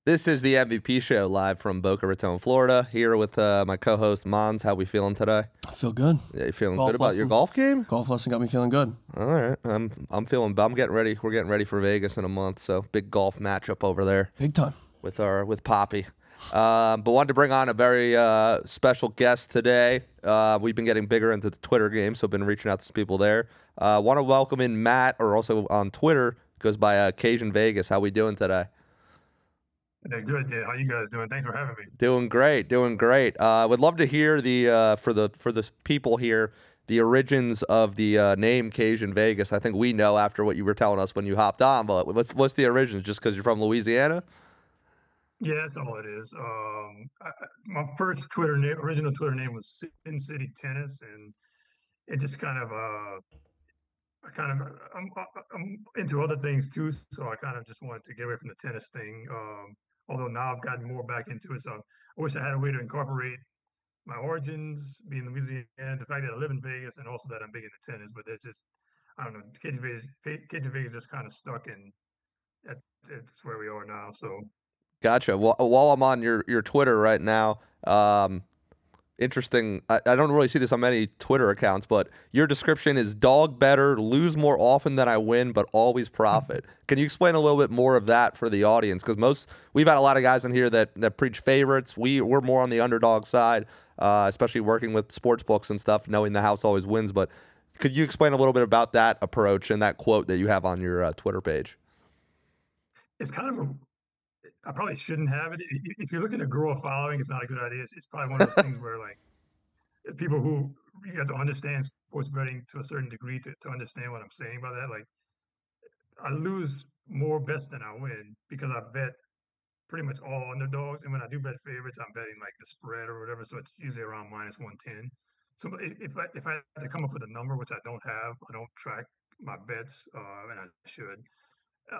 This is the MVP show live from Boca Raton, Florida. Here with my co-host Mons. How we feeling today? I feel good. Yeah, you feeling Golf good about your golf game? Golf lesson got me feeling good. All right, I'm feeling. I'm getting ready. We're getting ready for Vegas in a month, so big golf matchup over there. Big time. With Poppy. But wanted to bring on a very special guest today. We've been getting bigger into the Twitter game, so been reaching out to some people there. Want to welcome in Matt, or also on Twitter goes by Cajun Vegas. How we doing today? Yeah, good. Yeah, how you guys doing? Thanks for having me. Doing great. Would love to hear the for the people here the origins of the name Cajun Vegas. I think we know after what you were telling us when you hopped on, but what's the origins? Just because you're from Louisiana? Yeah, that's all it is. My first original Twitter name was Sin City Tennis, and it just kind of I'm into other things too, so I kind of just wanted to get away from the tennis thing. Although now I've gotten more back into it, so I wish I had a way to incorporate my origins, being Louisiana, the fact that I live in Vegas, and also that I'm big into tennis. But there's just, I don't know, Cajun Vegas just kind of stuck, and it's where we are now. So Gotcha. Well, while I'm on your Twitter right now, interesting. I don't really see this on many Twitter accounts, but your description is dog better, lose more often than I win, but always profit. Can you explain a little bit more of that for the audience? Because we've had a lot of guys in here that preach favorites. We're more on the underdog side, especially working with sports books and stuff, knowing the house always wins. But could you explain a little bit about that approach and that quote that you have on your Twitter page? it's kind of I probably shouldn't have it. If you're looking to grow a following, it's not a good idea. It's probably one of those things where like people who you have to understand sports betting to a certain degree to understand what I'm saying by that. Like I lose more bets than I win because I bet pretty much all underdogs, and when I do bet favorites, I'm betting like the spread or whatever. So it's usually around -110. So if I had to come up with a number, which I don't have, I don't track my bets, and I should.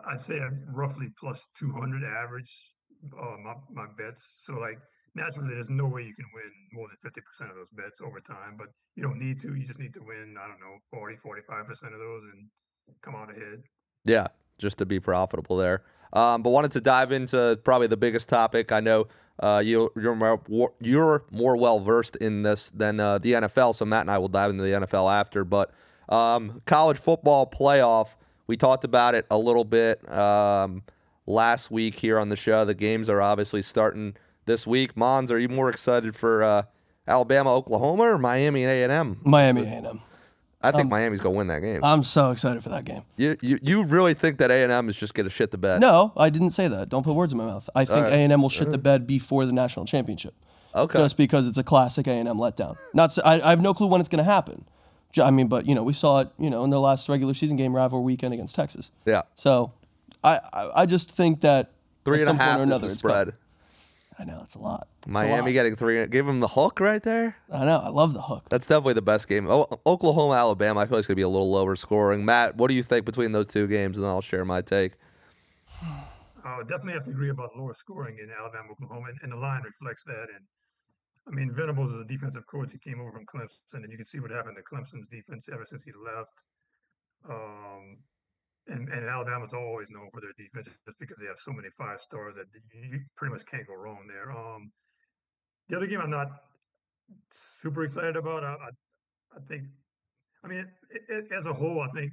I'd say I'm roughly plus 200 average my bets. So like naturally, there's no way you can win more than 50% of those bets over time. But you don't need to. You just need to win, I don't know, 45% of those and come out ahead. Yeah, just to be profitable there. But wanted to dive into probably the biggest topic. I know you're more well versed in this than the NFL. So Matt and I will dive into the NFL after. But college football playoff. We talked about it a little bit last week here on the show. The games are obviously starting this week. Mons, are you more excited for Alabama, Oklahoma, or Miami and A&M? Miami A&M. I think Miami's going to win that game. I'm so excited for that game. You really think that A&M is just going to shit the bed? No, I didn't say that. Don't put words in my mouth. I think A&M will shit the bed before the national championship. Okay. Just because it's a classic A&M letdown. I have no clue when it's going to happen. I mean, but, we saw it, in the last regular season game rivalry weekend against Texas. Yeah. So I just think that 3.5 is the spread. I know, it's a lot. Miami getting 3. Give them the hook right there. I know. I love the hook. That's definitely the best game. Oklahoma, Alabama, I feel like it's going to be a little lower scoring. Matt, what do you think between those two games? And then I'll share my take. I would definitely have to agree about lower scoring in Alabama, Oklahoma, and the line reflects that. And I mean, Venables is a defensive coach. He came over from Clemson, and you can see what happened to Clemson's defense ever since he left. And Alabama's always known for their defense just because they have so many 5 stars that you pretty much can't go wrong there. The other game I'm not super excited about. I think, I mean, as a whole, I think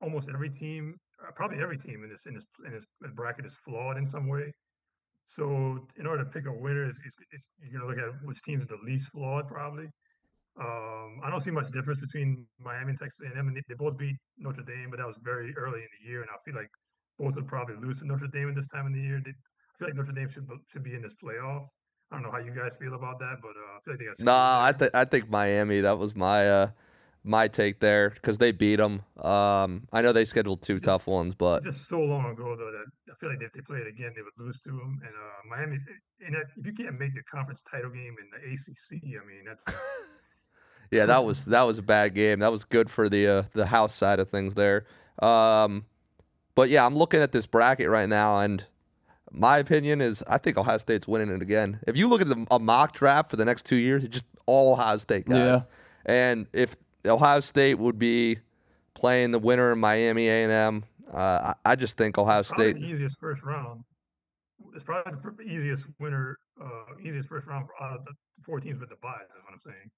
almost every team, probably every team in this bracket is flawed in some way. So in order to pick a winner, you're going to look at which team's the least flawed, probably. I don't see much difference between Miami and Texas A&M, and they both beat Notre Dame, but that was very early in the year, and I feel like both would probably lose to Notre Dame at this time of the year. I feel like Notre Dame should be in this playoff. I don't know how you guys feel about that, but I feel like they got. Nah, I think Miami. That was my take there because they beat them. I know they scheduled 2 tough ones, but it's just so long ago though that I feel like if they play it again, they would lose to them. And Miami, and if you can't make the conference title game in the ACC, I mean that's. Yeah, that was a bad game. That was good for the house side of things there. But yeah, I'm looking at this bracket right now, and my opinion is I think Ohio State's winning it again. If you look at a mock draft for the next 2 years, it's just all Ohio State guys. Yeah. And if Ohio State would be playing the winner of Miami A&M. I just think Ohio Probably State. the easiest first round. It's probably the easiest winner, easiest first round out of the 4 teams with the buys. Is what I'm saying.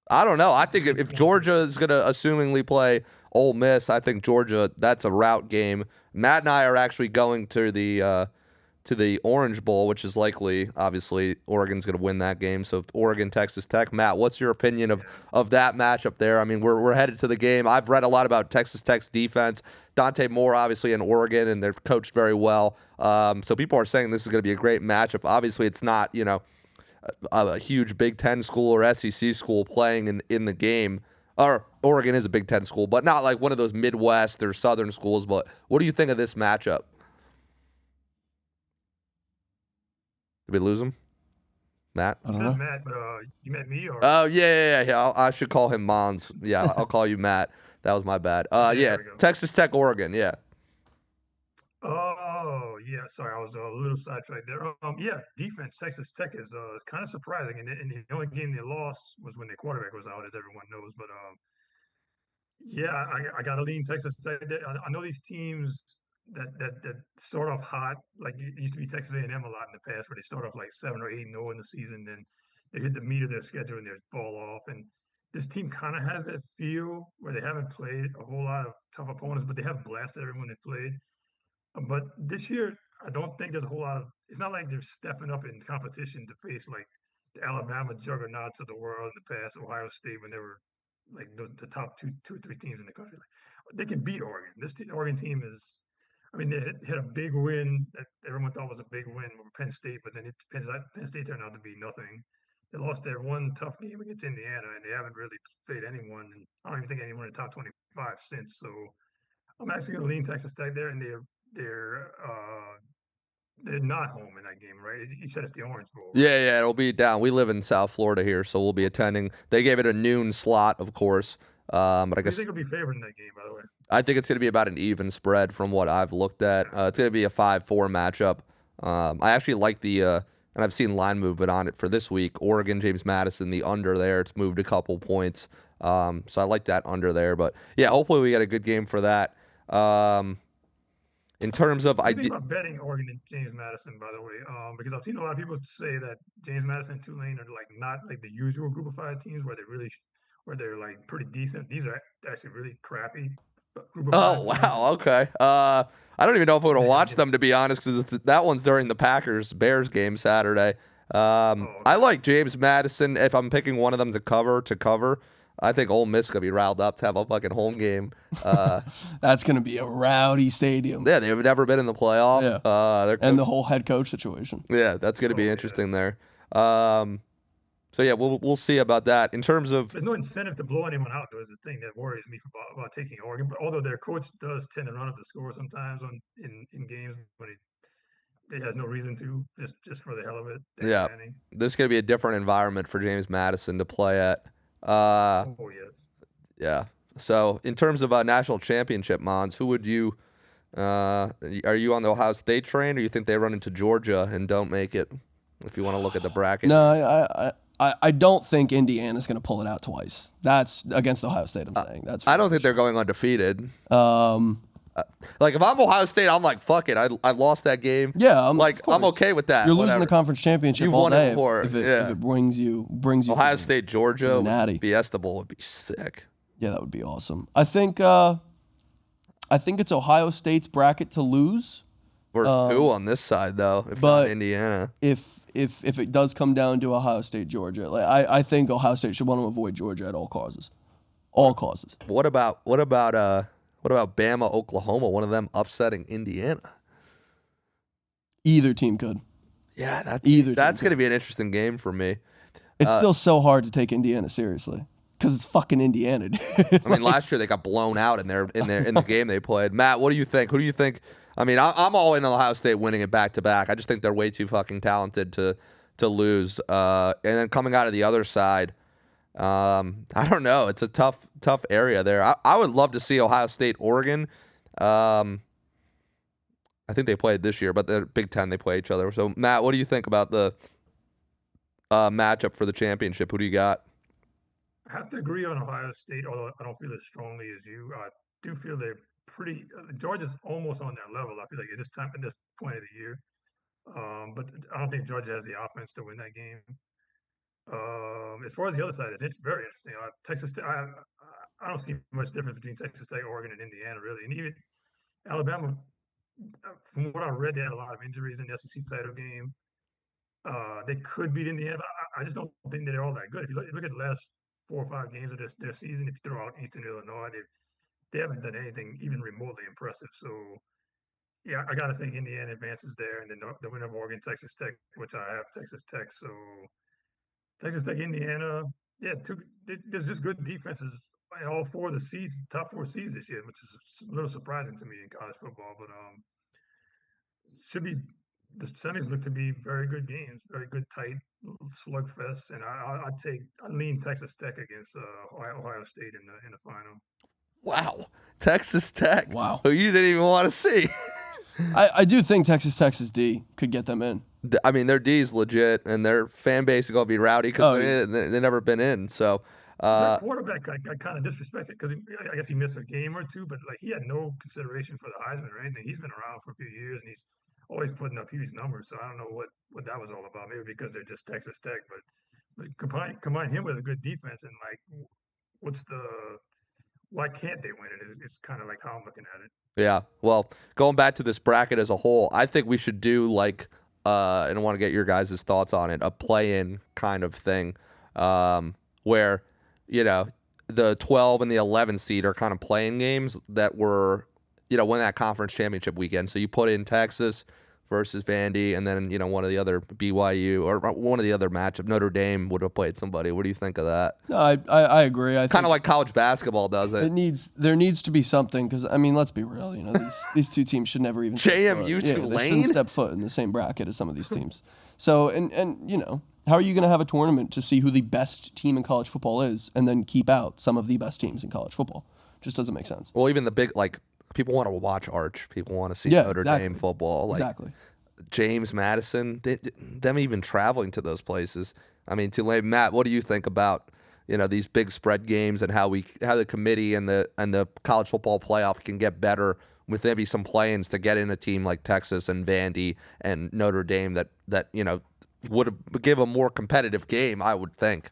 I don't know. I Just think lean if towards Georgia it. is going to assumingly play Ole Miss, I think Georgia, that's a route game. Matt and I are actually going to the Orange Bowl, which is likely, obviously, Oregon's going to win that game. So Oregon, Texas Tech. Matt, what's your opinion Yeah. of that matchup there? I mean, we're headed to the game. I've read a lot about Texas Tech's defense. Dante Moore, obviously, in Oregon, and they're coached very well. So people are saying this is going to be a great matchup. Obviously, it's not, a huge Big Ten school or SEC school playing in the game. Or Oregon is a Big Ten school, but not like one of those Midwest or Southern schools. But what do you think of this matchup? Did we lose him? Matt? I You don't said know. Matt, but you meant me or? Oh, yeah. I should call him Mons. Yeah, I'll call you Matt. That was my bad. Yeah, Yeah, there we go. Texas Tech, Oregon. Yeah. Oh, yeah. Sorry, I was a little sidetracked there. Yeah, defense. Texas Tech is kind of surprising, and the only game they lost was when their quarterback was out, as everyone knows. But yeah, I got to lean Texas Tech. I know these teams that start off hot, like it used to be Texas A&M a lot in the past, where they start off like 7 or 8-0 in the season, then they hit the meat of their schedule and they fall off. And this team kind of has that feel where they haven't played a whole lot of tough opponents, but they have blasted everyone they've played. But this year, I don't think there's a whole lot of. It's not like they're stepping up in competition to face like the Alabama juggernauts of the world in the past, Ohio State when they were like the top two or three teams in the country. Like, they can beat Oregon. Oregon team is. I mean, they had a big win that everyone thought was a big win over Penn State, but then Penn State turned out to be nothing. They lost their one tough game against Indiana, and they haven't really played anyone. And I don't even think anyone in the top 25 since. So I'm actually going to lean Texas Tech there, and they're uh, they're not home in that game, right? You said it's the Orange Bowl, right? Yeah, it'll be down. We live in South Florida here, so we'll be attending. They gave it a noon slot, of course. But I Who do you guess think will be favored in that game, by the way? I think it's going to be about an even spread from what I've looked at. Yeah. It's going to be a 5-4 matchup. I actually like and I've seen line movement on it for this week. Oregon, James Madison, the under there. It's moved a couple points. So I like that under there. But yeah, hopefully we get a good game for that. In terms of, What do you think about betting Oregon and James Madison, by the way? Because I've seen a lot of people say that James Madison and Tulane are like not like the usual group of 5 teams where where they're like pretty decent. These are actually really crappy group of Oh 5 teams. wow, okay. I don't even know if I would have They watched get, them, to be honest, because that one's during the Packers Bears game Saturday. oh, I okay. like James Madison. If I'm picking one of them to cover, I think Ole Miss could be riled up to have a fucking home game. That's gonna be a rowdy stadium. Yeah, they've never been in the playoff. Yeah. Their And coach, the whole head coach situation. yeah, that's gonna Oh, be yeah. interesting there. So yeah, we'll see about that. In terms of, There's no incentive to blow anyone out, though, is the thing that worries me about taking Oregon. But although their coach does tend to run up the score sometimes in games when he has no reason to, just for the hell of it, Dan yeah, Lanning. this is gonna be a different environment for James Madison to play at. Uh, Oh, yes. Yeah. So in terms of national championship, Mons, who would you? Are you on the Ohio State train, or you think they run into Georgia and don't make it? If you want to look at the bracket. No, I don't think Indiana's going to pull it out twice. That's against Ohio State, I'm saying. That's I don't think they're going undefeated. Um, Like if I'm Ohio State, I'm like, fuck it. I lost that game. yeah, Like I'm okay with that. You're losing whatever. the conference championship You've all won it day before, if yeah. it brings you Ohio to State, Georgia, the natty. Fiesta Bowl would be sick. Yeah, that would be awesome. I think it's Ohio State's bracket to lose. Versus who on this side though? If but- not Indiana. If it does come down to Ohio State, Georgia, like I think Ohio State should want to avoid Georgia at all causes. All causes. What about Bama, Oklahoma? One of them upsetting Indiana. Either team could. Yeah, Either team that's going to could. be an interesting game for me. It's still so hard to take Indiana seriously because it's fucking Indiana. Dude. I mean, last year they got blown out in the game they played. Matt, what do you think? Who do you think? I mean, I'm all in Ohio State winning it back to back. I just think they're way too fucking talented to lose. And then coming out of the other side, I don't know. It's a tough area there. I would love to see Ohio State, Oregon. I think they played this year, but they're Big Ten. They play each other. So, Matt, what do you think about the matchup for the championship? Who do you got? I have to agree on Ohio State, although I don't feel as strongly as you. I do feel they're pretty. Georgia's almost on their level. I feel like at this point of the year. But I don't think Georgia has the offense to win that game. As far as the other side, it's very interesting. Texas Tech, I don't see much difference between Texas Tech, Oregon, and Indiana really, and even Alabama. From what I read, they had a lot of injuries in the SEC title game. They could beat Indiana, but I just don't think that they're all that good. If you look at the last 4 or 5 games of their season, if you throw out Eastern Illinois, they haven't done anything even remotely impressive. So yeah, I got to think Indiana advances there, and then the winner of Oregon, Texas Tech, which I have Texas Tech. So Texas Tech, Indiana, yeah, there's just good defenses in all 4 of the seeds, top 4 seeds this year, which is a little surprising to me in college football. But should be the semis look to be very good games, very good tight slugfest, and I lean Texas Tech against Ohio State in the final. Wow, Texas Tech, Wow. who you didn't even want to see. I do think Texas D could get them in. I mean, their D is legit, and their fan base is gonna be rowdy because Oh, yeah. they've never been in. So, Their quarterback got kind of disrespected because I guess he missed a game or two, but like he had no consideration for the Heisman or anything. He's been around for a few years and he's always putting up huge numbers. So I don't know what that was all about. Maybe because they're just Texas Tech, but combine him with a good defense and like what's the why can't they win it? It's kind of like how I'm looking at it. yeah. Well, going back to this bracket as a whole, I think we should do like, and I want to get your guys' thoughts on it, a play-in kind of thing, where, you know, the 12 and the 11 seed are kind of playing games that were, win that conference championship weekend. So you put in Texas versus Vandy, and then, one of the other BYU or one of the other matchup, Notre Dame would have played somebody. What do you think of that? No, I agree. I Kind think of like college basketball does it. there needs to be something because I mean, let's be real. These 2 teams should never even JMU they Tulane? shouldn't step foot in the same bracket as some of these teams. So and how are you going to have a tournament to see who the best team in college football is and then keep out some of the best teams in college football? Just doesn't make sense. Well, even the big, like, people want to watch Arch. People want to see Yeah, Notre exactly. Dame football. Like, Exactly. James Madison, them even traveling to those places. I mean, Tulane, Matt, what do you think about these big spread games and how the committee and the college football playoff can get better with maybe some play-ins to get in a team like Texas and Vandy and Notre Dame that would give a more competitive game, I would think.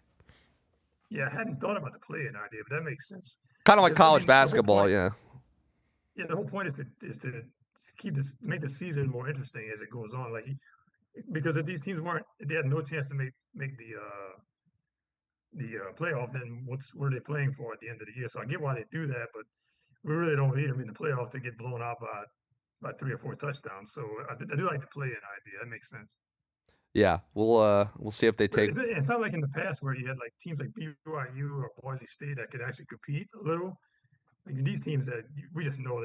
Yeah, I hadn't thought about the play-in idea, but that makes sense. Kind of like Because I college mean, basketball, yeah. yeah, the whole point is to make the season more interesting as it goes on. Like because if these teams they had no chance to make the playoff, then what are they playing for at the end of the year? So I get why they do that, but we really don't need them in the playoff to get blown out by 3 or 4 touchdowns. So I do like the play-in idea. That makes sense. Yeah, we'll see if they But take. it's not like in the past where you had like teams like BYU or Boise State that could actually compete a little. Like these teams that we just know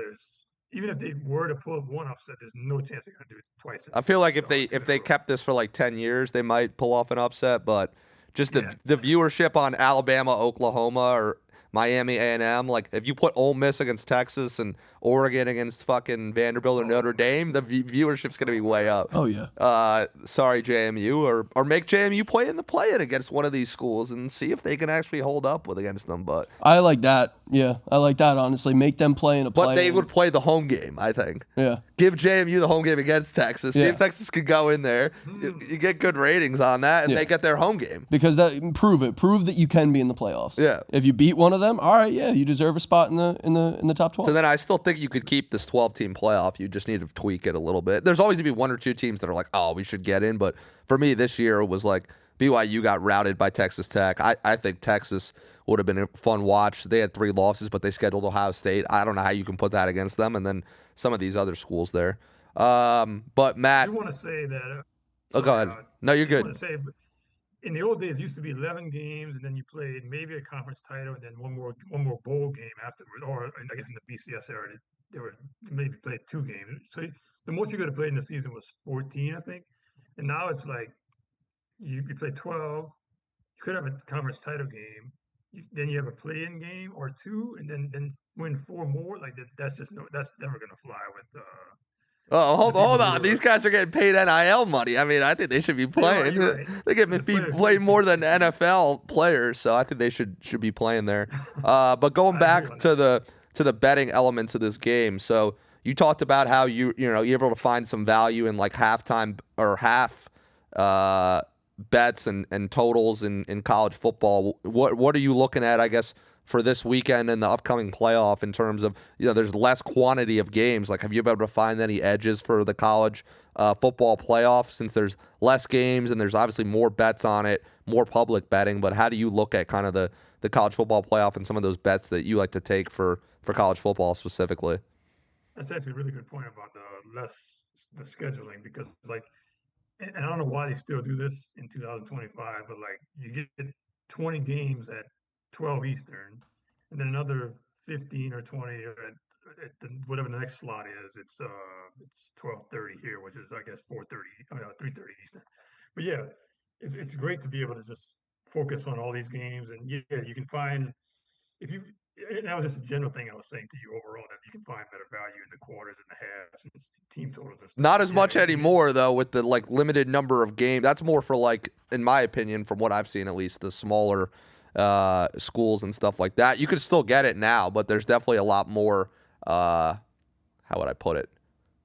even if they were to pull one upset, there's no chance they're going to do it twice. I feel like if Two they in a row. kept this for like 10 years, they might pull off an upset, but just Yeah. the viewership on Alabama, Oklahoma, or Miami A&M, like if you put Ole Miss against Texas and Oregon against fucking Vanderbilt or Notre Dame, the viewership's going to be way up. Oh yeah. Sorry, JMU, or make JMU play in the play-in against one of these schools and see if they can actually hold up against them. But I like that. Yeah, I like that. Honestly, make them play in a play. But they would play the home game, I think. Yeah. Give JMU the home game against Texas. See Yeah. if Texas could go in there. You get good ratings on that, and Yeah. they get their home game. Because prove that you can be in the playoffs. Yeah. If you beat one of them, all right, yeah, you deserve a spot in the top 12. So then I still think you could keep this 12-team playoff. You just need to tweak it a little bit. There's always going to be 1 or 2 teams that are like, oh, we should get in. But for me, this year it was like BYU got routed by Texas Tech. I think Texas would have been a fun watch. They had 3 losses, but they scheduled Ohio State. I don't know how you can put that against them. And then some of these other schools there. But Matt. I do want to say that. Oh, go ahead. No, you're I good. want to say, in the old days, it used to be 11 games, and then you played maybe a conference title, and then one more bowl game afterward. Or I guess in the BCS era, they were maybe played 2 games. So the most you could have played in the season was 14, I think. And now it's like you play 12. You could have a conference title game. Then you have a play-in game or 2, and then win 4 more. Like that's never gonna fly Oh, the people hold who on. These are. guys are getting paid NIL money. I mean, I think they should be playing. You're right. They get The be players played should more be. than NFL players, so I think they should be playing there. But going I agree back on to that. the betting elements of this game, so you talked about how you're able to find some value in like halftime or half bets and totals in college football. What are you looking at? I guess for this weekend and the upcoming playoff in terms of, there's less quantity of games. Like, have you been able to find any edges for the college football playoff since there's less games and there's obviously more bets on it, more public betting? But how do you look at kind of the college football playoff and some of those bets that you like to take for college football specifically? That's actually a really good point about the scheduling because like, and I don't know why they still do this in 2025, but like you get 20 games at 12 Eastern, and then another 15 or 20 at whatever the next slot is. It's 12:30 here, which is I guess 4:30, 3:30 Eastern. But yeah, it's great to be able to just focus on all these games, and yeah, you can find if you. And that was just a general thing I was saying to you overall that you can find better value in the quarters and the halves and team totals and stuff. Not But as yeah, much anymore though, with the like limited number of games. That's more for like, in my opinion, from what I've seen at least, the smaller schools and stuff like that. You could still get it now, but there's definitely a lot more. How would I put it?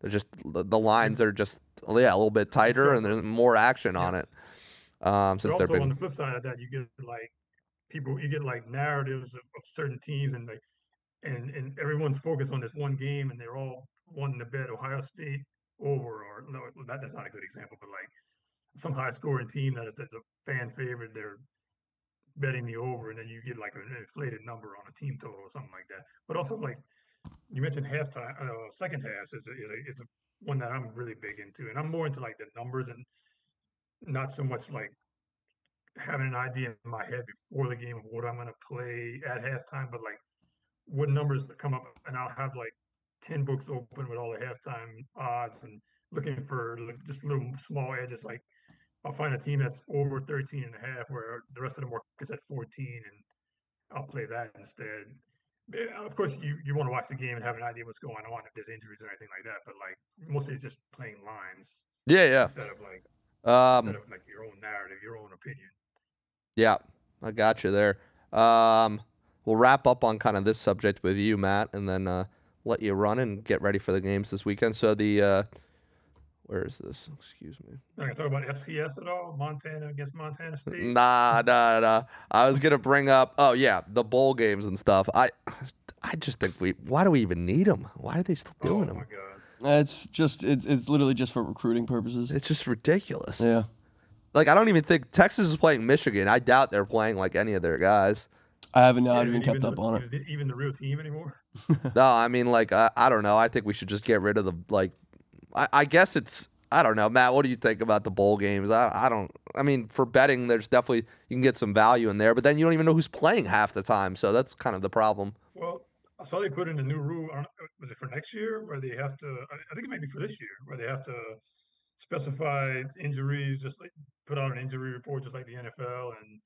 There's just the lines are just, yeah, a little bit they're tighter and sharper. there's more action on it. Yes. But Since they're also on big. the flip side of that, you get like you get like narratives of certain teams and like and everyone's focused on this one game and they're all wanting to bet Ohio State over or no, that's not a good example, but like some high scoring team that's a fan favorite, they're betting the over and then you get like an inflated number on a team total or something like that. But also like you mentioned halftime, second halves is a one that I'm really big into, and I'm more into like the numbers and not so much like having an idea in my head before the game of what I'm going to play at halftime, but like what numbers come up, and I'll have like 10 books open with all the halftime odds and looking for just little small edges. Like I'll find a team that's over 13 and a half where the rest of the market's at 14 and I'll play that instead. Of course, you want to watch the game and have an idea what's going on if there's injuries or anything like that. But like mostly it's just playing lines Yeah, instead of like yeah. your own narrative, your own opinion. Yeah, I got you there. We'll wrap up on kind of this subject with you, Matt, and then let you run and get ready for the games this weekend. So where is this? Excuse me. Not gonna talk about FCS at all. Montana against Montana State. Nah. I was gonna bring up. Oh yeah, the bowl games and stuff. I just think why do we even need them? Why are they still doing Oh my them? God. It's literally just for recruiting purposes. It's just ridiculous. Yeah. Like, I don't even think Texas is playing Michigan. I doubt they're playing like any of their guys. I haven't Yeah, not is even it kept up on it. is it even the real team anymore? No, I mean, like, I don't know. I think we should just get rid of the, like, I guess it's, I don't know. Matt, what do you think about the bowl games? I don't, I mean, for betting, there's definitely, you can get some value in there, but then you don't even know who's playing half the time. So that's kind of the problem. Well, I saw they put in a new rule. I don't, was it for next year where they have to? I think it might be for this year where they have to specify injuries, just like put out an injury report, just like the NFL, and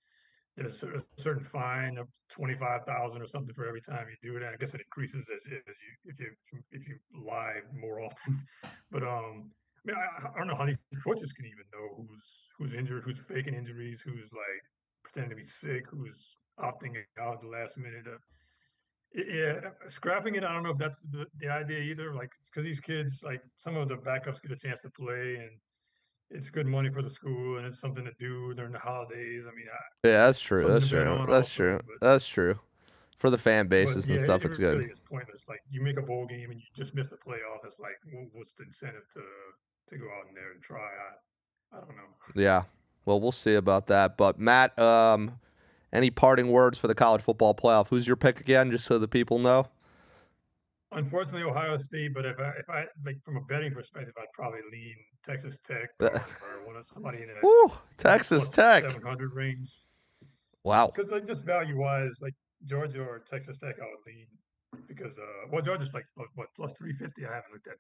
there's a certain fine of 25,000 or something for every time you do it. And I guess it increases as if you lie more often. But I mean, I don't know how these coaches can even know who's injured, who's faking injuries, who's like pretending to be sick, who's opting out at the last minute. Yeah, scrapping it. I don't know if that's the idea either. Like, because these kids, like some of the backups get a chance to play, and it's good money for the school, and it's something to do during the holidays. I mean, Yeah, that's true. something That's to bet true. on That's also. true. That's true. For the fan But bases and yeah, stuff, it it's good. really is pointless. Like you make a bowl game and you just miss the playoff. It's like, what's the incentive to go out in there and try? I don't know. Yeah. Well, we'll see about that. But Matt, any parting words for the college football playoff? Who's your pick again, just so the people know? Unfortunately, Ohio State. But if I like from a betting perspective, I'd probably lean Texas Tech or one of somebody in that Woo, maybe Texas plus Tech. 700 range. Wow. Because like just value wise, like Georgia or Texas Tech, I would lean because well Georgia's like what plus 350. I haven't looked at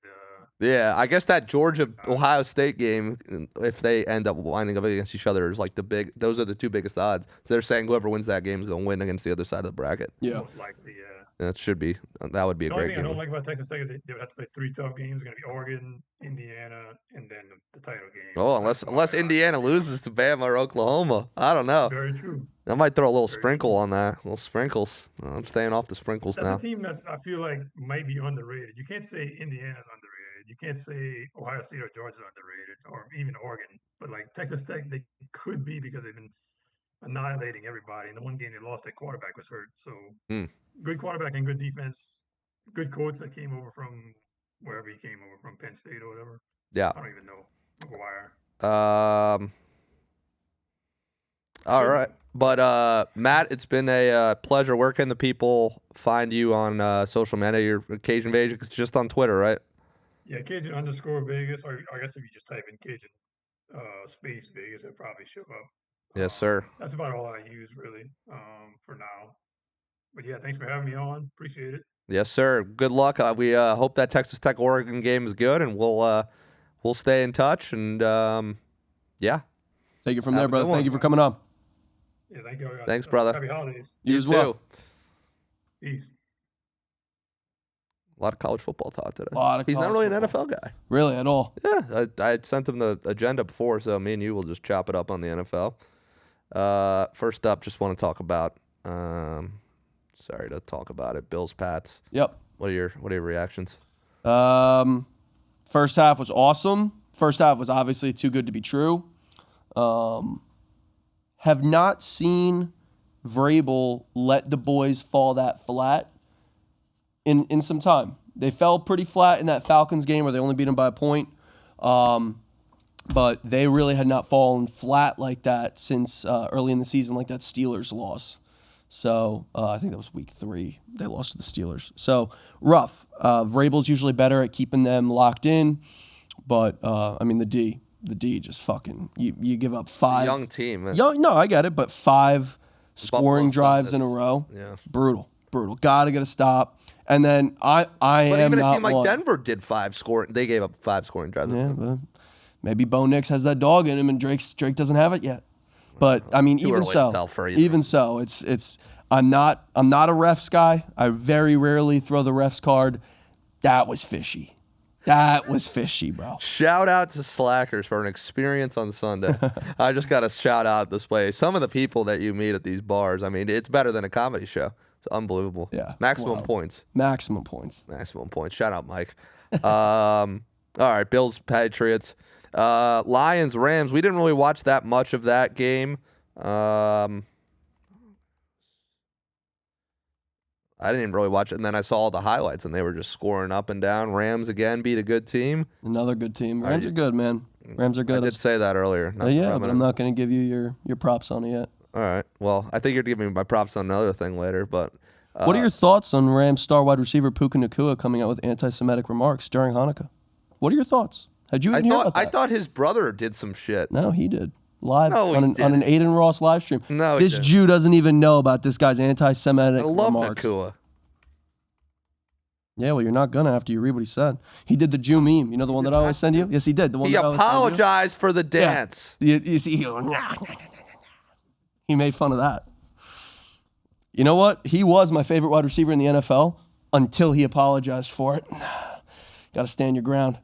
the Yeah, I guess that Georgia odds. Ohio State game, if they end up winding up against each other, is like those are the two biggest odds. So they're saying whoever wins that game is going to win against the other side of the bracket. Yeah. Most likely, yeah. That should be. That would be a The only great thing I don't game. like about Texas Tech is they would have to play 3 tough games. It's going to be Oregon, Indiana, and then the title game. Oh, So that's unless why Indiana it's gonna be loses to Bama or Oklahoma, I don't know. very true. I might throw a little Very sprinkle true. on that. Little sprinkles. I'm staying off the sprinkles That's a now. team that I feel like might be underrated. You can't say Indiana's underrated. You can't say Ohio State or Georgia's underrated, or even Oregon. But like Texas Tech, they could be because they've been annihilating everybody. And the one game they lost, their quarterback was hurt. So Hmm. good quarterback and good defense. Good coach that came over from wherever he came over from, Penn State or whatever. Yeah. I don't even know. McGuire. All Should right. be. But Matt, it's been a pleasure. Where can the people find you on social media? Your Cajun page? It's just on Twitter, right? Yeah, Cajun underscore Vegas. Or I guess if you just type in Cajun space Vegas, it'll probably show up. Yes, sir. That's about all I use really for now. But yeah, thanks for having me on. Appreciate it. Yes, sir. Good luck. We hope that Texas Tech Oregon game is good, and we'll stay in touch. And yeah, Take it from Have there, a good brother. one. Thank you for coming on. Yeah, thank you. Thanks, brother. Happy holidays. You as well. too. Peace. A lot of college football talk today. Lot of He's not college really an football. NFL guy. Really, at all? Yeah, I had sent him the agenda before, so me and you will just chop it up on the NFL. First up, just want to talk about. Sorry to talk about it. Bills, Pats. Yep. What are your reactions? First half was awesome. First half was obviously too good to be true. Have not seen Vrabel let the boys fall that flat in some time. They fell pretty flat in that Falcons game where they only beat them by a point. But they really had not fallen flat like that since early in the season, like that Steelers loss. So I think that was week 3. They lost to the Steelers. So rough. Vrabel's usually better at keeping them locked in. But, I mean, the D just fucking, you give up 5. Young team. Man. No, I get it. But 5 scoring Buffalo's drives done in a this. row. Yeah. Brutal. Got to get a stop. And then I But am even a not team like one. Denver did 5 scoring. They gave up 5 scoring drives. Yeah, but maybe Bo Nix has that dog in him, and Drake doesn't have it yet. But I mean, Too even early to so, tell for either. even so, it's I'm not a refs guy. I very rarely throw the refs card. That was fishy. That was fishy, bro. Shout out to Slackers for an experience on Sunday. I just got to shout out this place. Some of the people that you meet at these bars, I mean, it's better than a comedy show. It's unbelievable. Yeah, Maximum wow. points. Maximum points. Maximum points. Shout out, Mike. All right, Bills, Patriots. Lions, Rams. We didn't really watch that much of that game. I didn't even really watch it. And then I saw all the highlights, and they were just scoring up and down. Rams, again, beat a good team. Another good team. Rams are good, man. Rams are good. I did say that earlier. Yeah, but I'm not going to give you your props on it yet. All right. Well, I think you're giving me my props on another thing later, but... What are your thoughts on Rams star wide receiver Puka Nacua coming out with anti-Semitic remarks during Hanukkah? What are your thoughts? Had you even hear about that? I thought his brother did some shit. No, he did. Live No, he on an Aiden Ross live stream. No, he this didn't. Jew doesn't even know about this guy's anti-Semitic I love remarks. Nakua. Yeah, well, you're not gonna after you read what he said. He did the Jew meme. You know the one that I always send you? Yes, he did. The one He that I always send you. apologized for the dance. You see, he made fun of that. You know what? He was my favorite wide receiver in the NFL until he apologized for it. Got to stand your ground.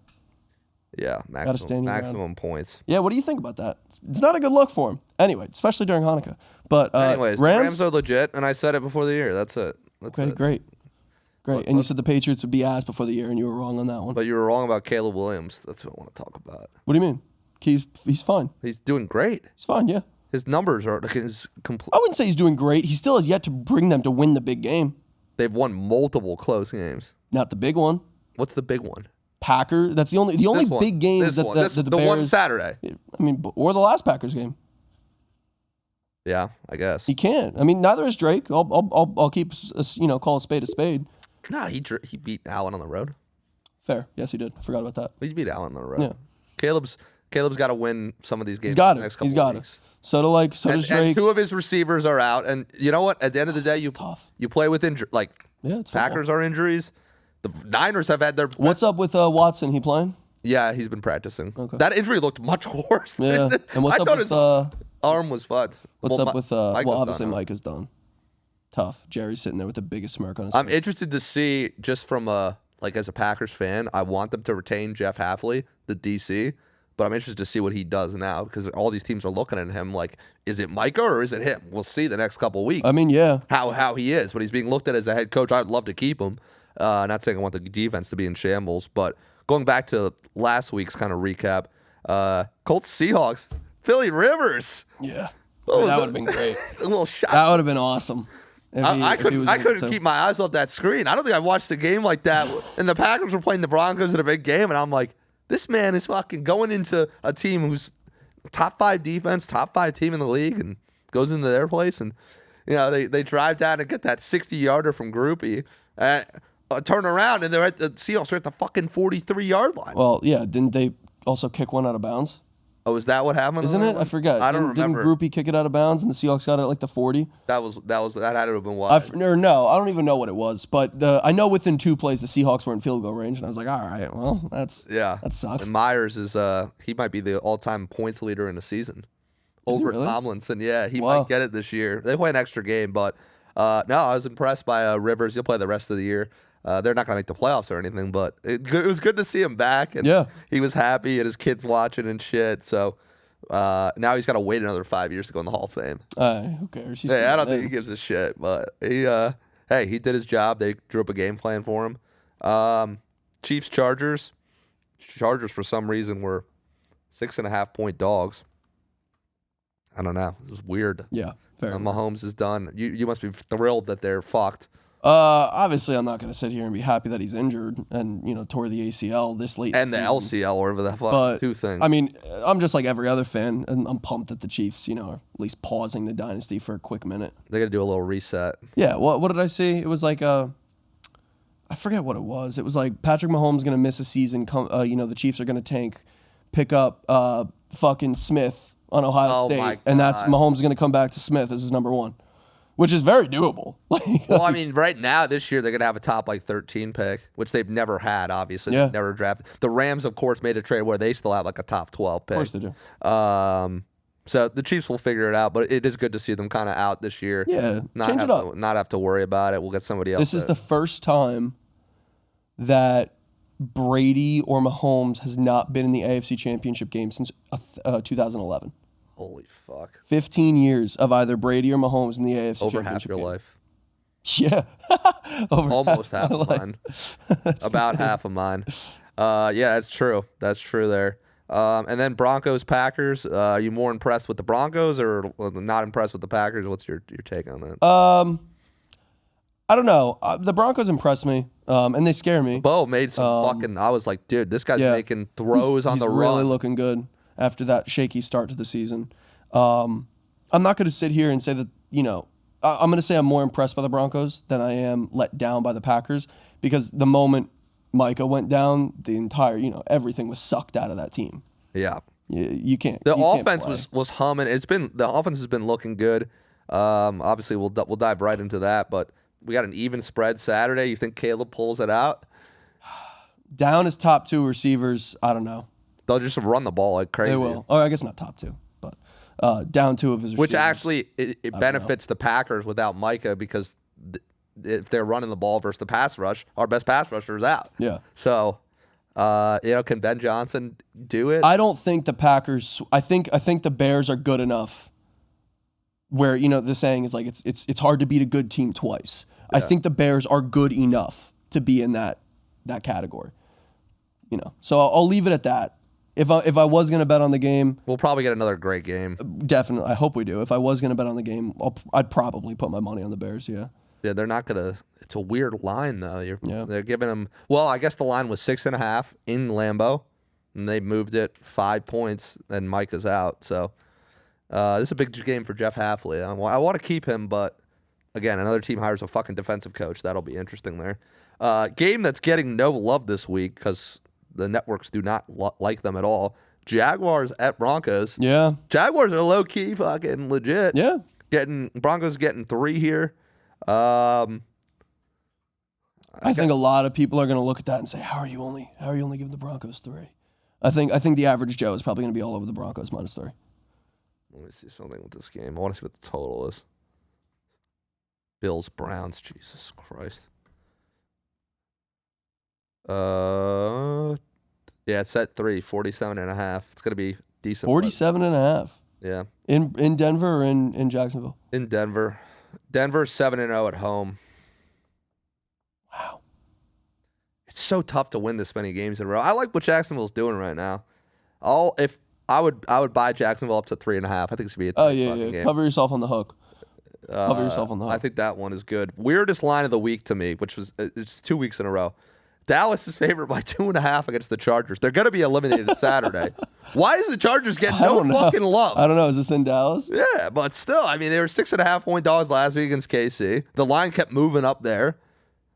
Yeah, maximum points. Yeah, what do you think about that? It's not a good look for him. Anyway, especially during Hanukkah. But Anyways, Rams are legit, and I said it before the year. That's it. That's okay, it. great. And you said the Patriots would be ass before the year, and you were wrong on that one. But you were wrong about Caleb Williams. That's what I want to talk about. What do you mean? He's fine. He's doing great. He's fine, yeah. His numbers are his complete. I wouldn't say he's doing great. He still has yet to bring them to win the big game. They've won multiple close games. Not the big one. What's the big one? Packer. That's the only This one. big game This that one. the The Bears. one Saturday. I mean, or the last Packers game. Yeah, I guess. He can't. I mean, neither is Drake. I'll keep call a spade a spade. No, he beat Allen on the road. Fair. Yes, he did. I forgot about that. He beat Allen on the road. Yeah. Caleb's got to win some of these games. He's got in the it. next couple He's got of it. weeks. So does And Drake. 2 of his receivers are out, and you know what? At the end of the day, Tough. you play with injury. Like Yeah, it's football. Packers are injuries. The Niners have had their. What's up with Watson? He playing? Yeah, he's been practicing. Okay. That injury looked much worse. Yeah. And what's I up thought with his arm was fun. what's Well, up with Mike was obviously done, huh? Mike is done. tough. Jerry's sitting there with the biggest smirk on his I'm face. interested to see, just from as a Packers fan, I want them to retain Jeff Hafley, the DC, but I'm interested to see what he does now because all these teams are looking at him like, is it Micah or is it him? We'll see the next couple of weeks. I mean, yeah. How he is, but he's being looked at as a head coach. I'd love to keep him. Not saying I want the defense to be in shambles, but going back to last week's kind of recap, Colts Seahawks, Philly Rivers. Yeah. What that was would have been great. A little shot. That would have been awesome. I couldn't keep my eyes off that screen. I don't think I watched a game like that. And the Packers were playing the Broncos in a big game, and I'm like, this man is fucking going into a team who's top 5 defense, top 5 team in the league, and goes into their place, and they drive down and get that 60-yarder from Groupie, turn around, and the Seahawks are at the fucking 43-yard line. Well, yeah. Didn't they also kick one out of bounds? Oh, is that what happened? Isn't it? I forget. I don't remember. Didn't Groupie kick it out of bounds and the Seahawks got it at like the 40? That had to have been what? No, I don't even know what it was. But I know within 2 plays the Seahawks were in field goal range, and I was like, all right, well, that sucks. And Myers is he might be the all-time points leader in the season. Is he Over really? Tomlinson, yeah, he might get it this year. They play an extra game, but no, I was impressed by Rivers. He'll play the rest of the year. They're not going to make the playoffs or anything, but it was good to see him back. And he was happy, and his kids watching and shit. So now he's got to wait another 5 years to go in the Hall of Fame. Who cares? I don't think he gives a shit, but he did his job. They drew up a game plan for him. Chiefs Chargers. Chargers for some reason were 6.5-point dogs. I don't know. It was weird. Yeah, fair. Mahomes is done. You must be thrilled that they're fucked. Obviously, I'm not going to sit here and be happy that he's injured and tore the ACL this late. And the LCL, or whatever the fuck, 2 things. I mean, I'm just like every other fan, and I'm pumped that the Chiefs, are at least pausing the dynasty for a quick minute. They're going to do a little reset. Yeah, what did I see? It was like I forget what it was. It was like Patrick Mahomes going to miss a season. The Chiefs are going to tank, pick up fucking Smith on Ohio State, and that's Mahomes going to come back to Smith as his number 1. Which is very doable. Well, I mean, right now, this year, they're going to have a top 13 pick, which they've never had, obviously. Yeah. They've never drafted. The Rams, of course, made a trade where they still have a top 12 pick. Of course they do. So the Chiefs will figure it out, but it is good to see them kind of out this year. Yeah, change it up. Not have to worry about it. We'll get somebody else. This is the first time that Brady or Mahomes has not been in the AFC Championship game since 2011. Holy fuck. 15 years of either Brady or Mahomes in the AFC Over Championship half your game. life. Yeah. Almost half of mine. About half of mine. Yeah, that's true. That's true there. And then Broncos, Packers. Are you more impressed with the Broncos or not impressed with the Packers? What's your take on that? I don't know. The Broncos impress me, and they scare me. Bo made some fucking... I was like, dude, this guy's making throws on the run. He's really looking good after that shaky start to the season. I'm not going to sit here and say that, I'm going to say I'm more impressed by the Broncos than I am let down by the Packers, because the moment Micah went down, the entire, everything was sucked out of that team. Yeah. You can't. The offense was humming. The offense has been looking good. Obviously, we'll dive right into that, but we got an even spread Saturday. You think Caleb pulls it out? Down his top 2 receivers, I don't know. They'll just run the ball like crazy. They will. Or I guess not top 2, but down 2 of his receivers. Which actually, it benefits the Packers without Micah, because if they're running the ball versus the pass rush, our best pass rusher is out. Yeah. So, can Ben Johnson do it? I don't think the Packers. I think the Bears are good enough. Where the saying is like it's hard to beat a good team twice. Yeah. I think the Bears are good enough to be in that category. So I'll leave it at that. If I was gonna bet on the game, we'll probably get another great game. Definitely, I hope we do. If I was gonna bet on the game, I'd probably put my money on the Bears. Yeah. Yeah, they're not gonna. It's a weird line though. They're giving them. Well, I guess the line was 6.5 in Lambeau, and they moved it 5 points, and Micah's out. So this is a big game for Jeff Hafley. I want to keep him, but again, another team hires a fucking defensive coach. That'll be interesting there. Game that's getting no love this week because the networks do not like them at all. Jaguars at Broncos. Yeah. Jaguars are low key fucking legit. Yeah. Broncos getting 3 here. I think a lot of people are going to look at that and say, "How are you only giving the Broncos 3?" I think the average Joe is probably going to be all over the Broncos -3. Let me see something with this game. I want to see what the total is. Bills, Browns. Jesus Christ. Yeah, it's at 3, 47.5. It's gonna be decent. 47.5. Yeah. In Denver or in Jacksonville? In Denver. Denver's 7-0 at home. Wow. It's so tough to win this many games in a row. I like what Jacksonville's doing right now. If I would buy Jacksonville up to 3.5. I think it's gonna be a tight fucking game. Cover yourself on the hook. Cover yourself on the hook. I think that one is good. Weirdest line of the week to me, which was it's 2 weeks in a row. Dallas is favored by 2.5 against the Chargers. They're going to be eliminated Saturday. Why is the Chargers getting no fucking love? I don't know. Is this in Dallas? Yeah, but still, I mean, they were 6.5-point dogs last week against KC. The line kept moving up there.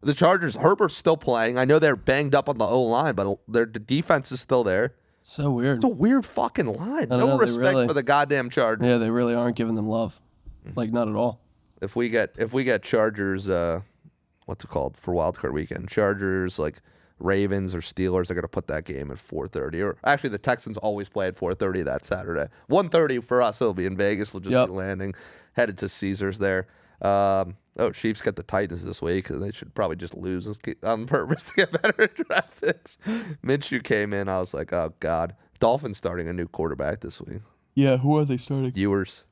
The Chargers, Herbert's still playing. I know they're banged up on the O-line, but their defense is still there. So weird. It's a weird fucking line. No respect for the goddamn Chargers. Yeah, they really aren't giving them love. Like, not at all. If we get Chargers, what's it called for Wild Card Weekend? Chargers, like Ravens or Steelers, they're gonna put that game at 4:30. Or actually, the Texans always play at 4:30 that Saturday. 1:30 for us. It'll be in Vegas. We'll just be landing, headed to Caesars there. Chiefs get the Titans this week, and they should probably just lose on purpose to get better at draft picks. Minshew came in. I was like, oh god. Dolphins starting a new quarterback this week. Yeah, who are they starting? Ewers.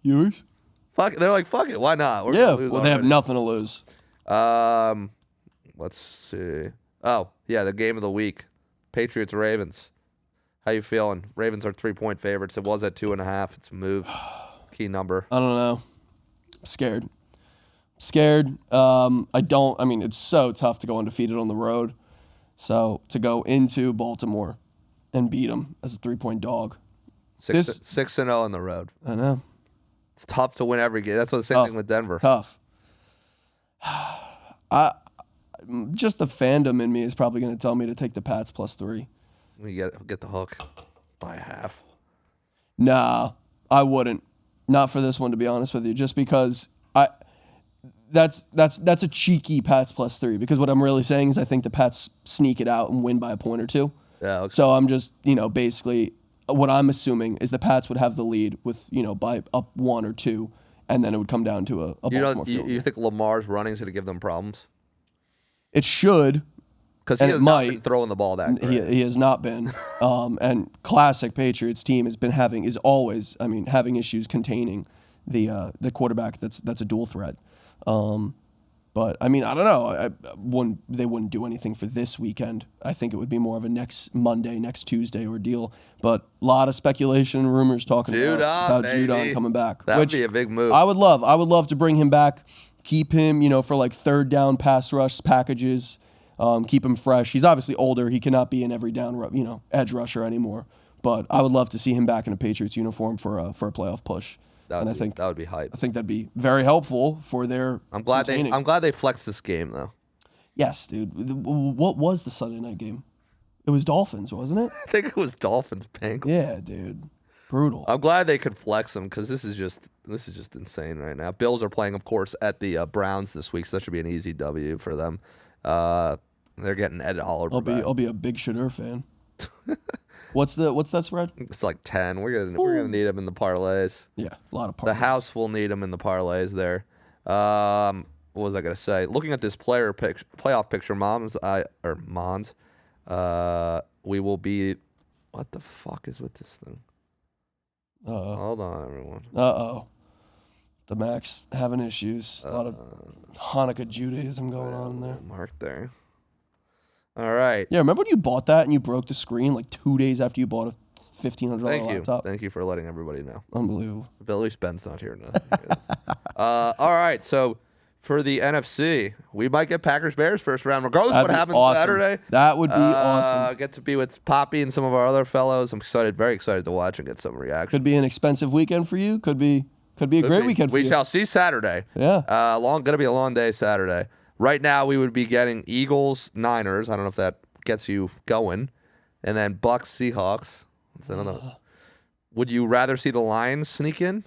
Fuck it. They're like, fuck it. Why not? They have nothing to lose. Let's see. Oh, yeah, the game of the week. Patriots-Ravens. How you feeling? Ravens are 3-point favorites. It was at 2.5. It's moved. Key number. I don't know. I'm scared. I mean, it's so tough to go undefeated on the road. So to go into Baltimore and beat them as a 3-point dog. 6-0 on the road. I know. It's tough to win every game. That's the same thing with Denver. Tough. Just the fandom in me is probably going to tell me to take the Pats +3. We get the hook by half. Nah, I wouldn't. Not for this one, to be honest with you. Just because that's a cheeky Pats +3. Because what I'm really saying is I think the Pats sneak it out and win by a point or two. Yeah. Okay. So I'm just basically what I'm assuming is the Pats would have the lead with by up 1 or 2, and then it would come down to a Baltimore field goal. You think Lamar's running is going to give them problems? It should. Because he has not been throwing the ball that great. He has not been. And classic Patriots team is always having issues containing the quarterback that's a dual threat. But I mean, I don't know. They wouldn't do anything for this weekend. I think it would be more of a next Monday, next Tuesday ordeal. But a lot of speculation, rumors talking about Judon coming back. That would be a big move. I would love to bring him back, keep him, for like third down pass rush packages, keep him fresh. He's obviously older. He cannot be an every down, edge rusher anymore. But I would love to see him back in a Patriots uniform for a playoff push. That would be hype. I think that'd be very helpful for their. I'm glad they flexed this game though. Yes, dude. What was the Sunday night game? It was Dolphins, wasn't it? I think it was Dolphins Bengals. Yeah, dude. Brutal. I'm glad they could flex them because this is just insane right now. Bills are playing, of course, at the Browns this week, so that should be an easy W for them. They're getting Ed Oliver. I'll be a big Shadeur fan. What's that spread? It's like 10. We're gonna need them in the parlays. Yeah, a lot of parlays. The house will need them in the parlays there. What was I gonna say? Looking at this playoff picture, Mons, we will be. What the fuck is with this thing? Hold on, everyone. The Max having issues. A lot of Hanukkah Judaism going on there. Mark there. All right. Yeah, remember when you bought that and you broke the screen like 2 days after you bought a $1,500 laptop? Thank you for letting everybody know. Unbelievable. Billy Ben's not here now. All right, so for the NFC, we might get Packers-Bears first round, regardless of what happens Saturday. That would be awesome. Get to be with Poppy and some of our other fellows. I'm very excited to watch and get some reaction. Could be an expensive weekend for you. Could be a great weekend for you. We shall see Saturday. Yeah. Gonna be a long day Saturday. Right now, we would be getting Eagles, Niners. I don't know if that gets you going. And then Bucks, Seahawks. That's another. Would you rather see the Lions sneak in?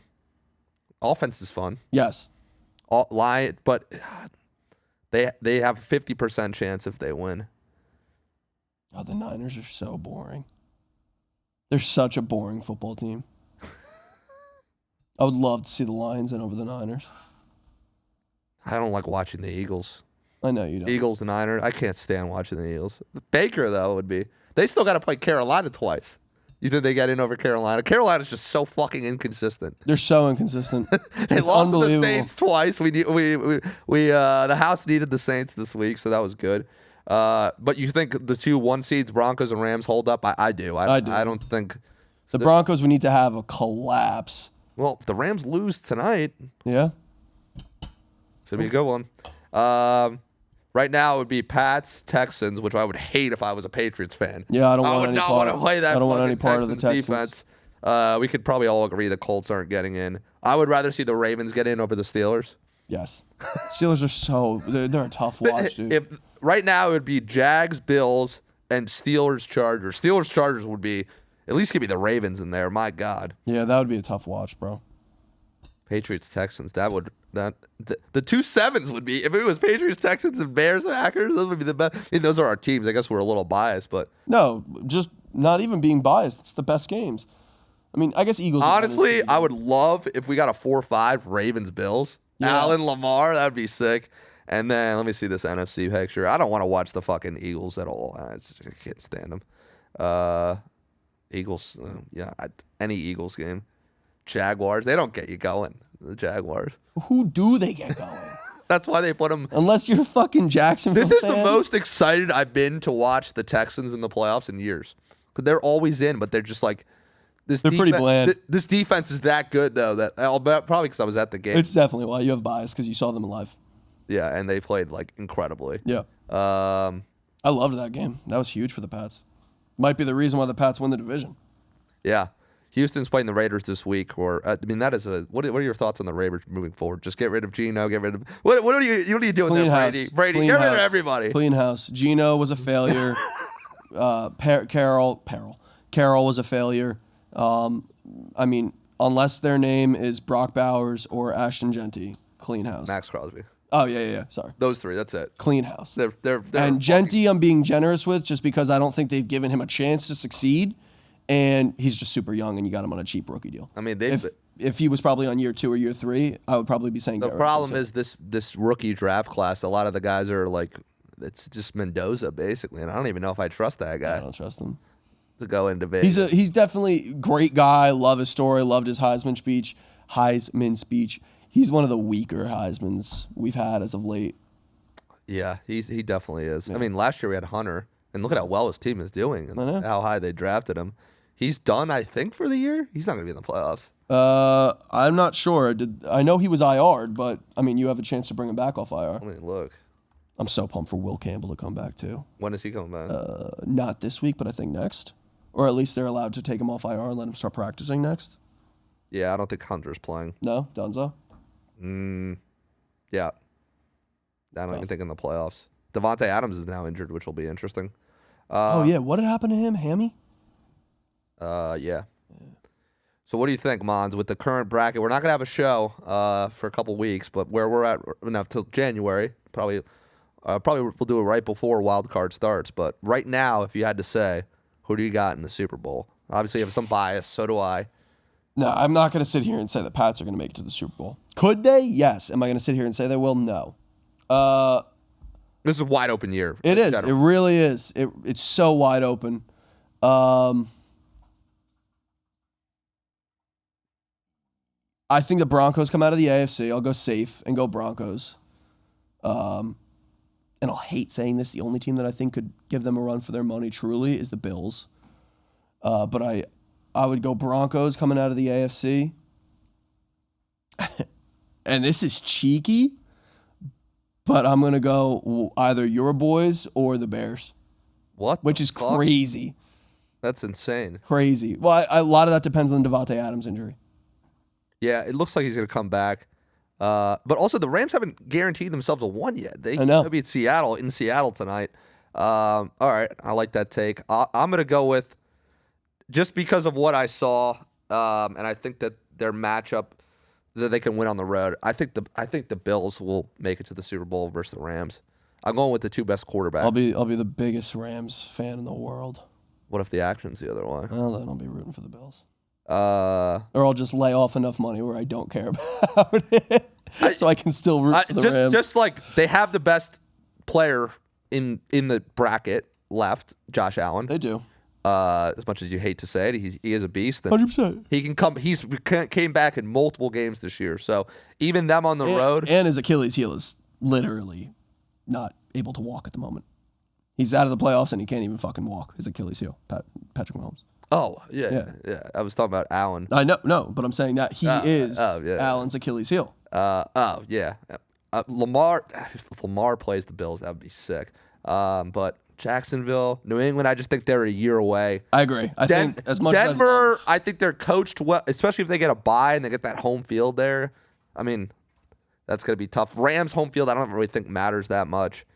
Offense is fun. Yes. But they have a 50% chance if they win. Oh, the Niners are so boring. They're such a boring football team. I would love to see the Lions in over the Niners. I don't like watching the Eagles. I know you don't. Eagles and Niners. I can't stand watching the Eagles. Baker, though, would be. They still got to play Carolina twice. You think they get in over Carolina? Carolina's just so fucking inconsistent. They're so inconsistent. They It's lost to the unbelievable. Saints twice. The house needed the Saints this week, so that was good. But you think the 2 1 seeds, Broncos and Rams, hold up? I do. I do. I don't think. The Broncos would need to have a collapse. Well, if the Rams lose tonight, Yeah. it's gonna be a good one. Right now it would be Pats, Texans, which I would hate if I was a Patriots fan. Yeah, I don't want would any not part. want to play that. I don't want any fucking part of the Texans. defense. We could probably all agree the Colts aren't getting in. I would rather see the Ravens get in over the Steelers. Yes. Steelers are they're a tough watch, dude. If right now it would be Jags, Bills, and Steelers, Chargers. Steelers, Chargers would be at least give me the Ravens in there. My God. Yeah, that would be a tough watch, bro. Patriots, Texans. The 2 sevens would be if it was Patriots, Texans, and Bears, Packers. Those would be the best. I mean, those are our teams. I guess we're a little biased, but No, just not even being biased. It's the best games. I mean, I guess Eagles. honestly, I would love if we got a 4-5 Ravens, Bills. Yeah. Allen, Lamar, that'd be sick. And then let me see this NFC picture. I don't want to watch the fucking Eagles at all. I can't stand them. Eagles, any Eagles game. Jaguars, they don't get you going. The Jaguars. Who do they get going? That's why they put them. Unless you're fucking Jacksonville. This is the fan. most excited I've been to watch the Texans in the playoffs in years. Because they're always in, but they're just like this. They're pretty bland. This defense is that good though that I'll bet probably because I was at the game. It's definitely why you have bias because you saw them live. Yeah, and they played like incredibly. Yeah. Um, I loved that game. That was huge for the Pats. Might be the reason why the Pats win the division. yeah. Houston's playing the Raiders this week, or I mean, that is a. What are your thoughts on the Raiders moving forward? Just get rid of Geno, get rid of what are you doing Clean there, house. Brady? Brady, Clean get rid of house. everybody. Clean house. Geno was a failure. Carroll was a failure. I mean, unless their name is Brock Bowers or Ashton Genty, clean house. Max Crosby. Oh yeah. Sorry. Those 3. That's it. Clean house. They're And fucking- Genty, I'm being generous with just because I don't think they've given him a chance to succeed, and he's just super young, and you got him on a cheap rookie deal. I mean, If he was probably on year 2 or year 3, I would probably be saying the Garrett problem Wilson. is this rookie draft class. A lot of the guys are like, it's just Mendoza basically, and I don't even know if I trust that I guy don't trust him. to go into Vegas. He's definitely a great guy. Love his story. Loved his Heisman speech. He's one of the weaker Heismans we've had as of late. Yeah, he definitely is. I mean, last year we had Hunter, and look at how well his team is doing, and I know. how high they drafted him. He's done, I think, for the year. He's not going to be in the playoffs. I'm not sure. I know he was IR'd, but I mean, you have a chance to bring him back off IR. I mean, look, I'm so pumped for Will Campbell to come back too. when is he coming back? Not this week, but I think next, or at least they're allowed to take him off IR and let him start practicing next. Yeah, I don't think Hunter's playing. No, Dunzo. Yeah, I don't even think in the playoffs. Devontae Adams is now injured, which will be interesting. Oh yeah, what had happened to him? Hammy? Yeah. So what do you think, Mons, with the current bracket? We're not gonna have a show for a couple weeks, but where we're at now till January, probably we'll do it right before wild card starts. But right now, if you had to say, who do you got in the Super Bowl? Obviously, you have some bias. So do I. No, I'm not going to sit here and say the Pats are going to make it to the Super Bowl. Could they? Yes. Am I going to sit here and say they will? No. This is a wide open year. It is. It really is. It's so wide open. I think the Broncos come out of the AFC. I'll go safe and go Broncos. And I'll hate saying this. The only team that I think could give them a run for their money truly is the Bills. But I would go Broncos coming out of the AFC. And this is cheeky, but I'm going to go either your boys or the Bears. What? Which is fuck? crazy. That's insane. Crazy. Well, a lot of that depends on Devontae Adams' injury. Yeah, it looks like he's going to come back. But also, the Rams haven't guaranteed themselves a 1 yet. They I know. beat Seattle in Seattle tonight. All right, I like that take. I'm going to go with, just because of what I saw, and I think that their matchup that they can win on the road. I think the Bills will make it to the Super Bowl versus the Rams. I'm going with the 2 best quarterbacks. I'll be the biggest Rams fan in the world. What if the action's the other way? Well, then I'll be rooting for the Bills. Uh, Or I'll just lay off enough money where I don't care about it. so I can still root for the Rams. Just like they have the best player in the bracket left, Josh Allen. They do. As much as you hate to say it, he is a beast. 100%. He can come. Came back in multiple games this year. So even them on the road, and his Achilles heel is literally not able to walk at the moment. He's out of the playoffs and he can't even fucking walk. His Achilles heel, Patrick Mahomes. Oh yeah. I was talking about Allen. I know, no, but I'm saying that he is Allen's Achilles heel. If Lamar plays the Bills, that would be sick. But Jacksonville, New England, I just think they're a year away. I agree. I think as much Denver, I think they're coached well, especially if they get a bye and they get that home field there. I mean, that's going to be tough. Rams home field, I don't really think matters that much.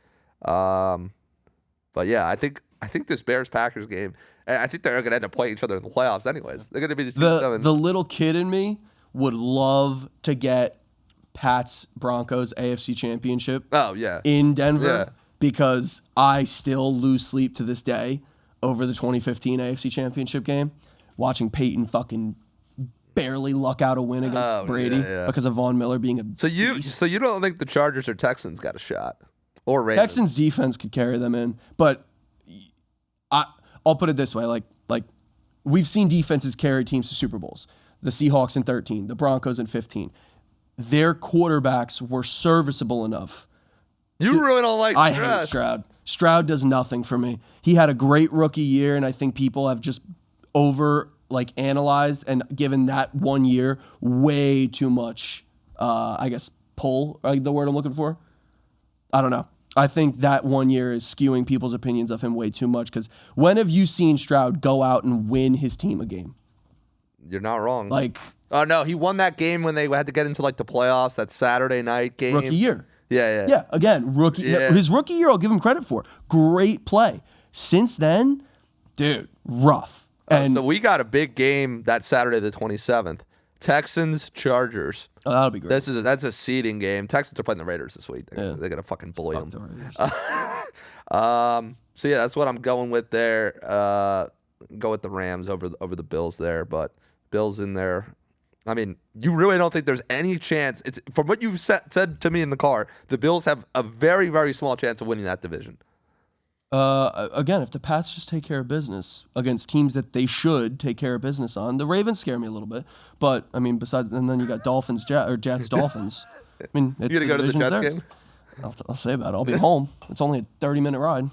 But yeah, I think this Bears-Packers game, and I think they're going to end up playing each other in the playoffs anyways. They're going to be the little kid in me would love to get Pats Broncos AFC Championship. Oh yeah, in Denver. Yeah. Because I still lose sleep to this day over the 2015 AFC Championship game, watching Peyton fucking barely luck out a win against Brady because of Von Miller being a beast. So you don't think the Chargers or Texans got a shot, or Ravens? Texans defense could carry them in, but I'll put it this way: like we've seen defenses carry teams to Super Bowls. The Seahawks in 13, the Broncos in 15. Their quarterbacks were serviceable enough. You really don't like Stroud. I hate Stroud. Stroud does nothing for me. He had a great rookie year, and I think people have just analyzed and given that 1 year way too much, pull, the word I'm looking for. I don't know. I think that 1 year is skewing people's opinions of him way too much, because when have you seen Stroud go out and win his team a game? You're not wrong. Oh, no, he won that game when they had to get into the playoffs, that Saturday night game. Rookie year. Yeah. Again, rookie. Yeah. His rookie year, I'll give him credit for. Great play. Since then, dude, rough. So we got a big game that Saturday, the 27th. Texans, Chargers. Oh, that'll be great. That's a seeding game. Texans are playing the Raiders this week. They're gonna fucking bully them. So yeah, that's what I'm going with there. Go with the Rams over the Bills there, but Bills in there. I mean, you really don't think there's any chance? It's from what you've said to me in the car. The Bills have a very, very small chance of winning that division. Again, if the Pats just take care of business against teams that they should take care of business on, the Ravens scare me a little bit. But I mean, and then you got Jets, Dolphins. I mean, you gonna go to the Jets game? I'll say about it. I'll be home. It's only a 30-minute ride.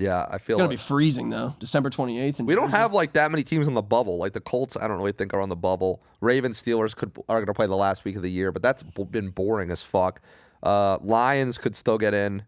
Yeah, I feel it's gonna be freezing though. December 28th. We don't have that many teams on the bubble. Like the Colts, I don't really think are on the bubble. Ravens, Steelers are gonna play the last week of the year, but that's been boring as fuck. Lions could still get in.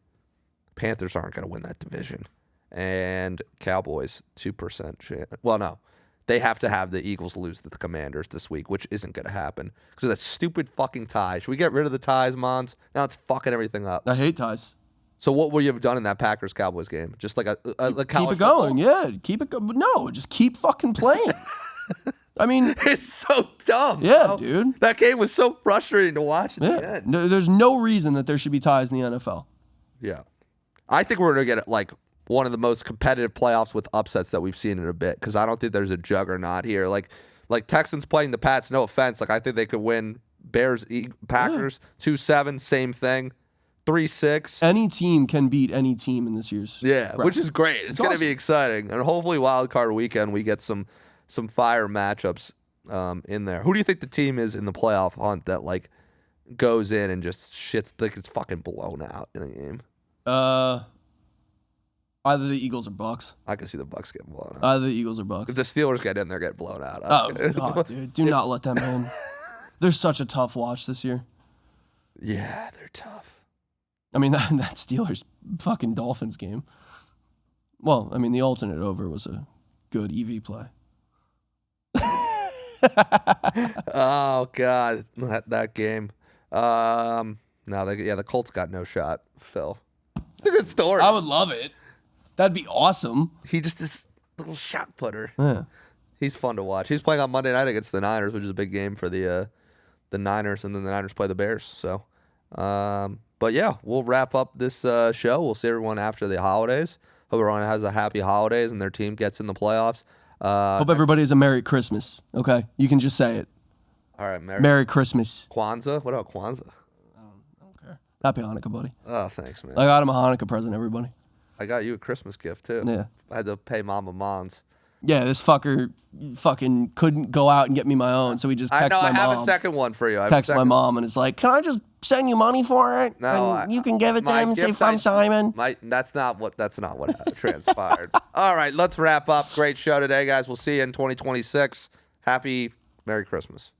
Panthers aren't gonna win that division, and Cowboys 2% chance. Well, no, they have to have the Eagles lose to the Commanders this week, which isn't gonna happen because of that stupid fucking tie. Should we get rid of the ties, Mons? Now it's fucking everything up. I hate ties. So what would you have done in that Packers-Cowboys game? Just like a college keep it going, yeah. Keep it going. No, just keep fucking playing. I mean, it's so dumb. Yeah, bro. dude. That game was so frustrating to watch at the end. No, there's no reason that there should be ties in the NFL. Yeah. I think we're going to get one of the most competitive playoffs with upsets that we've seen in a bit, because I don't think there's a juggernaut here. Like Texans playing the Pats, no offense. I think they could win Bears, Packers, 2-7, same thing. 3-6. Any team can beat any team in this year's bracket. Which is great. It's going to be exciting. And hopefully wild card weekend we get some fire matchups in there. Who do you think the team is in the playoff hunt that goes in and just shits it's fucking blown out in a game? Either the Eagles or Bucks. I can see the Bucks getting blown out. Either the Eagles or Bucks. If the Steelers get in, they're getting blown out. Oh God, dude. Do not let them in. They're such a tough watch this year. Yeah, they're tough. I mean, that Steelers fucking Dolphins game. Well, I mean, the alternate over was a good EV play. Oh, God. That game. No, the Colts got no shot, Phil. It's a good story. I would love it. That'd be awesome. He just this little shot putter. Yeah. He's fun to watch. He's playing on Monday night against the Niners, which is a big game for the Niners, and then the Niners play the Bears. So, but yeah, we'll wrap up this show. We'll see everyone after the holidays. Hope everyone has a happy holidays and their team gets in the playoffs. Hope everybody has a Merry Christmas. Okay, you can just say it. All right, Merry Christmas. Kwanzaa. What about Kwanzaa? Happy Hanukkah, buddy. Oh, thanks, man. I got him a Hanukkah present, everybody. I got you a Christmas gift too. Yeah. I had to pay Mama Mons. Yeah, this fucker fucking couldn't go out and get me my own, so he just I texted know. my I have mom. a second one for you. Text my mom and it's like, "Can I just send you money for it? No, and you can give it to my him and say gift from Simon." That's not what transpired. All right, let's wrap up. Great show today, guys. We'll see you in 2026. Happy Merry Christmas.